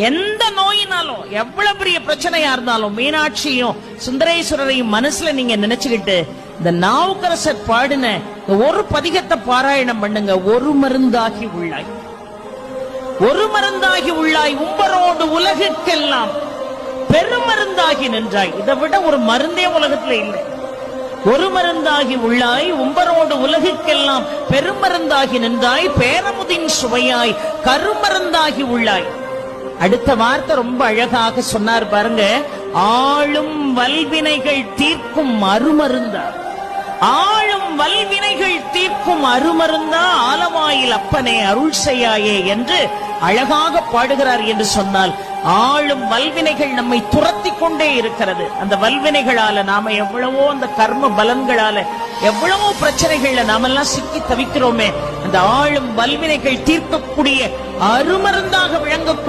எந்த நோயினாலும் எவ்வளவு பெரிய பிரச்சனையா இருந்தாலும் மீனாட்சியும் சுந்தரேஸ்வரரையும் மனசுல நீங்க நினைச்சுக்கிட்டு இந்த நாவுக்கரசர் பாடின ஒரு பதிகத்தை பாராயணம் பண்ணுங்க. ஒரு மருந்தாகி உள்ளாய், ஒரு மருந்தாகி உள்ளாய், உம்பரோடு உலகுக்கெல்லாம் பெருமருந்தாகி நின்றாய். இதை விட ஒரு மருந்தே உலகத்துல இல்லை. ஒரு மருந்தாகி உள்ளாய், உம்பரோடு உலகுக்கெல்லாம் பெருமருந்தாகி நின்றாய், பேரமுதின் சுவையாய் கருமருந்தாகி உள்ளாய். அடுத்த வார்த்தை ரொம்ப அழகாக சொன்னார் பாருங்க. ஆளும் வல்வினைகள் தீர்க்கும் அருமருந்தா, ஆளும் வல்வினைகள் தீர்க்கும் அருமருந்தா, ஆலவாயில் அப்பனே அருள் செய்யாயே என்று அழகாக பாடுகிறார் என்று சொன்னால், ஆளும் வல்வினைகள் நம்மை துரத்தி கொண்டே இருக்கிறது. அந்த வல்வினைகளால நாம எவ்வளவோ, அந்த கர்ம பலன்களால எவ்வளவோ பிரச்சனைகள்ல நாமெல்லாம் சிக்கி தவிக்கிறோமே. அந்த ஆளும் வல்வினைகள் தீர்க்கக்கூடிய அருமருந்தாக விளங்கக்கூடிய